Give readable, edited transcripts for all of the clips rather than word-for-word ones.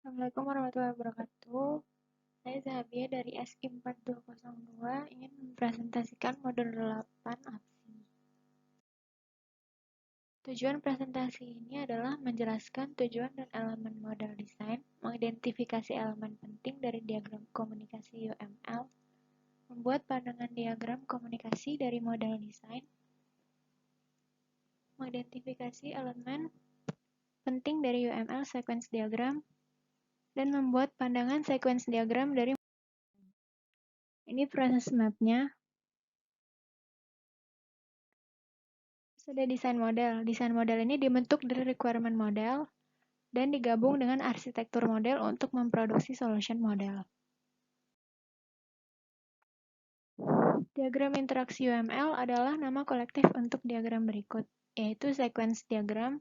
Assalamualaikum warahmatullahi wabarakatuh. Saya Zahabia dari SI4202 ingin mempresentasikan modul 8 APSI. Tujuan presentasi ini adalah menjelaskan tujuan dan elemen model desain, mengidentifikasi elemen penting dari diagram komunikasi UML, membuat pandangan diagram komunikasi dari model desain, mengidentifikasi elemen penting dari UML sequence diagram, dan membuat pandangan sequence diagram dari ini proses mapnya. Sudah desain model. Desain model ini dibentuk dari requirement model dan digabung dengan arsitektur model untuk memproduksi solution model. Diagram interaksi UML adalah nama kolektif untuk diagram berikut, yaitu sequence diagram,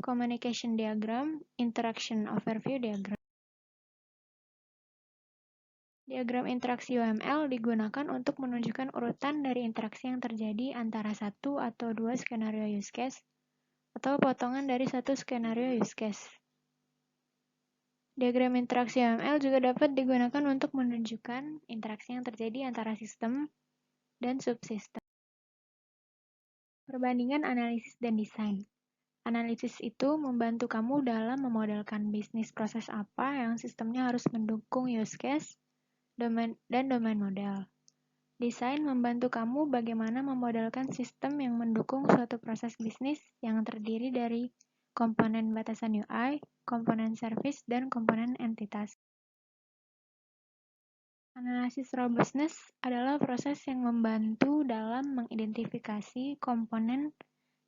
communication diagram, interaction overview diagram. Diagram interaksi UML digunakan untuk menunjukkan urutan dari interaksi yang terjadi antara satu atau dua skenario use case atau potongan dari satu skenario use case. Diagram interaksi UML juga dapat digunakan untuk menunjukkan interaksi yang terjadi antara sistem dan subsistem. Perbandingan analisis dan desain. Analisis itu membantu kamu dalam memodelkan bisnis proses apa yang sistemnya harus mendukung use case dan domain model. Desain membantu kamu bagaimana memodelkan sistem yang mendukung suatu proses bisnis yang terdiri dari komponen batasan UI, komponen service, dan komponen entitas. Analisis robustness adalah proses yang membantu dalam mengidentifikasi komponen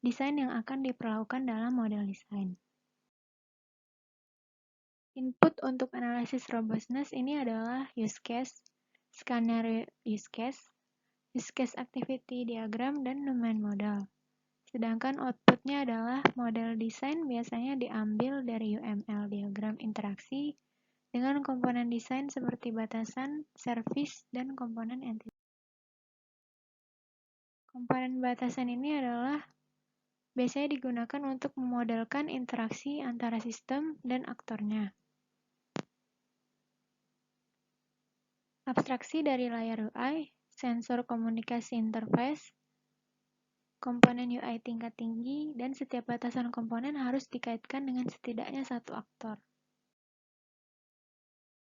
desain yang akan diperlakukan dalam model desain. Input untuk analisis robustness ini adalah use case, skenario use case activity diagram, dan domain model. Sedangkan outputnya adalah model desain biasanya diambil dari UML diagram interaksi dengan komponen desain seperti batasan, service, dan komponen entitas. Komponen batasan ini adalah biasanya digunakan untuk memodelkan interaksi antara sistem dan aktornya. Abstraksi dari layar UI, sensor komunikasi interface, komponen UI tingkat tinggi, dan setiap batasan komponen harus dikaitkan dengan setidaknya satu aktor.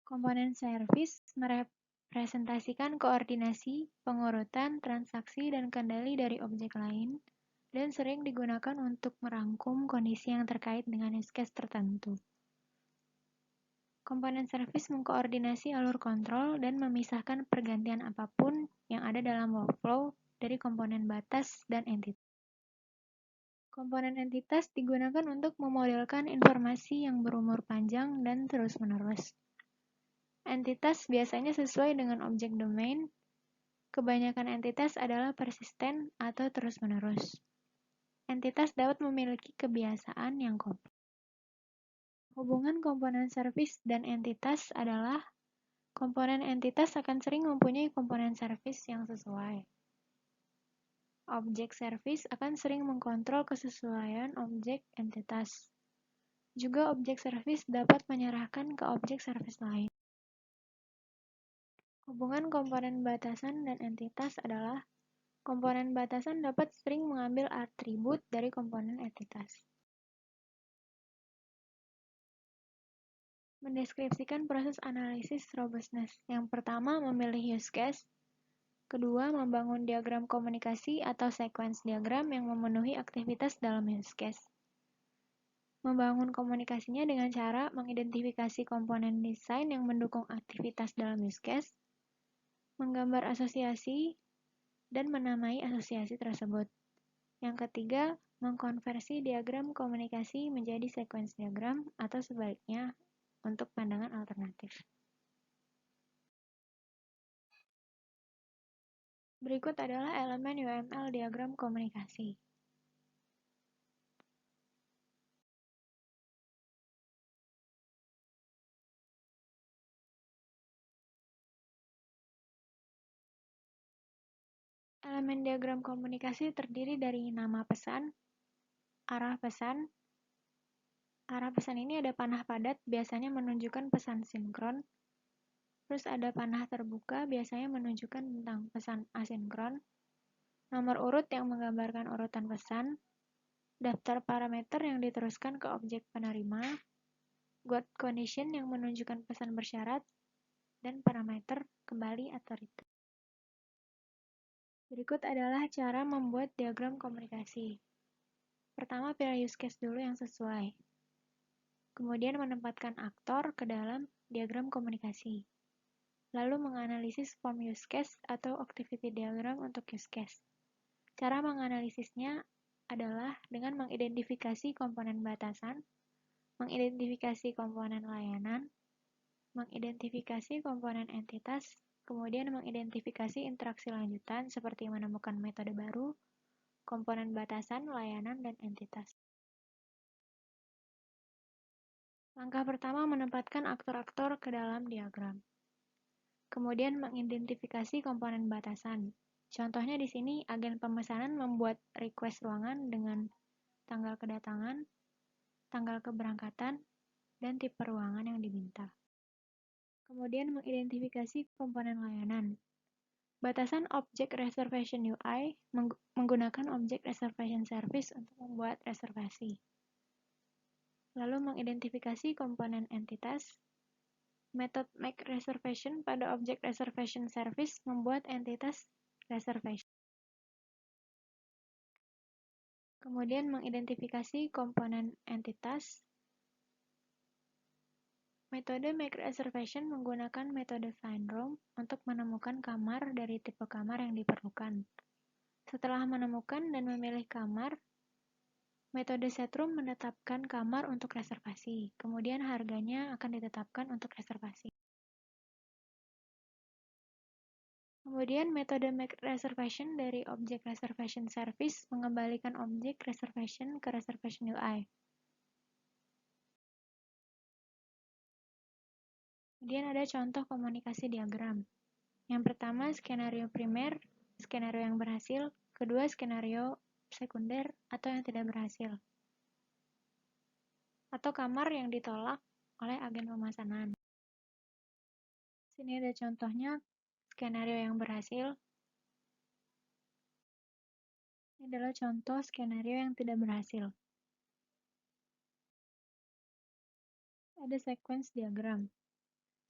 Komponen service merepresentasikan koordinasi, pengurutan, transaksi, dan kendali dari objek lain, dan sering digunakan untuk merangkum kondisi yang terkait dengan use case tertentu. Komponen service mengkoordinasi alur kontrol dan memisahkan pergantian apapun yang ada dalam workflow dari komponen batas dan entitas. Komponen entitas digunakan untuk memodelkan informasi yang berumur panjang dan terus-menerus. Entitas biasanya sesuai dengan objek domain. Kebanyakan entitas adalah persisten atau terus-menerus. Entitas dapat memiliki kebiasaan yang kompleks. Hubungan komponen service dan entitas adalah komponen entitas akan sering mempunyai komponen service yang sesuai. Objek service akan sering mengkontrol kesesuaian objek entitas. Juga objek service dapat menyerahkan ke objek service lain. Hubungan komponen batasan dan entitas adalah komponen batasan dapat sering mengambil atribut dari komponen entitas. Mendeskripsikan proses analisis robustness. Yang pertama, memilih use case. Kedua, membangun diagram komunikasi atau sequence diagram yang memenuhi aktivitas dalam use case. Membangun komunikasinya dengan cara mengidentifikasi komponen desain yang mendukung aktivitas dalam use case, menggambar asosiasi, dan menamai asosiasi tersebut. Yang ketiga, mengkonversi diagram komunikasi menjadi sequence diagram atau sebaliknya untuk pandangan alternatif. Berikut adalah elemen UML diagram komunikasi. Elemen diagram komunikasi terdiri dari nama pesan, arah pesan, Arah pesan ini ada panah padat, biasanya menunjukkan pesan sinkron. Terus ada panah terbuka, biasanya menunjukkan tentang pesan asinkron. Nomor urut yang menggambarkan urutan pesan. Daftar parameter yang diteruskan ke objek penerima. Got condition yang menunjukkan pesan bersyarat. Dan parameter kembali atau return. Berikut adalah cara membuat diagram komunikasi. Pertama, pilih use case dulu yang sesuai. Kemudian menempatkan aktor ke dalam diagram komunikasi. Lalu menganalisis form use case atau activity diagram untuk use case. Cara menganalisisnya adalah dengan mengidentifikasi komponen batasan, mengidentifikasi komponen layanan, mengidentifikasi komponen entitas, kemudian mengidentifikasi interaksi lanjutan seperti menemukan metode baru, komponen batasan, layanan, dan entitas. Langkah pertama menempatkan aktor-aktor ke dalam diagram. Kemudian mengidentifikasi komponen batasan. Contohnya di sini agen pemesanan membuat request ruangan dengan tanggal kedatangan, tanggal keberangkatan, dan tipe ruangan yang diminta. Kemudian mengidentifikasi komponen layanan. Batasan objek reservation UI menggunakan objek reservation service untuk membuat reservasi. Lalu mengidentifikasi komponen entitas. Metode make reservation pada objek reservation service membuat entitas reservation. Kemudian mengidentifikasi komponen entitas. Metode make reservation menggunakan metode find room untuk menemukan kamar dari tipe kamar yang diperlukan. Setelah menemukan dan memilih kamar, metode set room menetapkan kamar untuk reservasi. Kemudian harganya akan ditetapkan untuk reservasi. Kemudian metode make reservation dari objek reservation service mengembalikan objek reservation ke reservation UI. Kemudian ada contoh komunikasi diagram. Yang pertama, skenario primer, skenario yang berhasil. Kedua, skenario sekunder atau yang tidak berhasil. Atau kamar yang ditolak oleh agen pemesanan. Sini ada contohnya, skenario yang berhasil. Ini adalah contoh skenario yang tidak berhasil. Ada sequence diagram.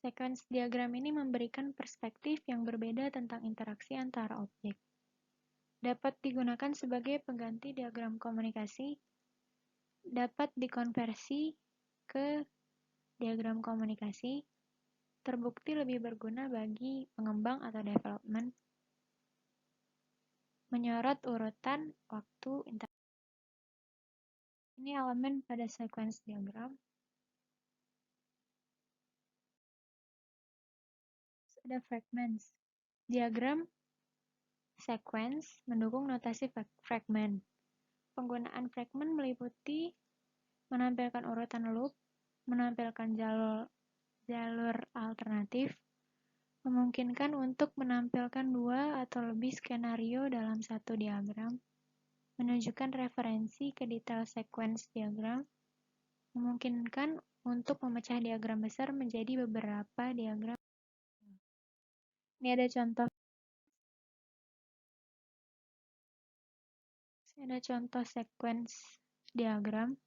Sequence diagram ini memberikan perspektif yang berbeda tentang interaksi antara objek. Dapat digunakan sebagai pengganti diagram komunikasi, dapat dikonversi ke diagram komunikasi, terbukti lebih berguna bagi pengembang atau development, menyorot urutan waktu interaksi. Ini elemen pada sequence diagram. Ada fragments. Diagram sequence mendukung notasi fragment. Penggunaan fragment meliputi menampilkan urutan loop, menampilkan jalur alternatif, memungkinkan untuk menampilkan 2 atau lebih skenario dalam satu diagram, menunjukkan referensi ke detail sequence diagram, memungkinkan untuk memecah diagram besar menjadi beberapa diagram. Ini ada contoh. Ini ada contoh sequence diagram.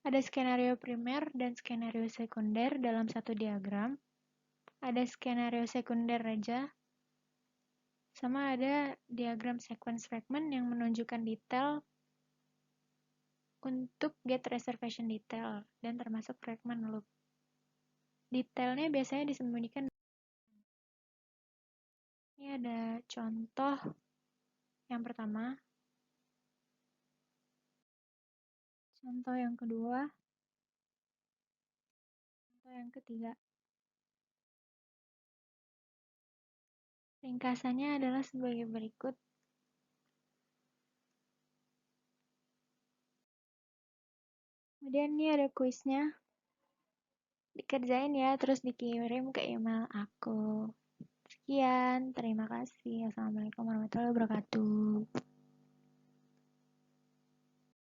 Ada skenario primer dan skenario sekunder dalam satu diagram. Ada skenario sekunder saja. Sama ada diagram sequence fragment yang menunjukkan detail untuk get reservation detail dan termasuk fragment loop. Detailnya biasanya disembunyikan. Ini ada contoh yang pertama. Contoh yang kedua. Contoh yang ketiga. Ringkasannya adalah sebagai berikut. Kemudian ini ada kuisnya. Dikerjain ya, terus dikirim ke email aku. Sekian, terima kasih. Assalamualaikum warahmatullahi wabarakatuh.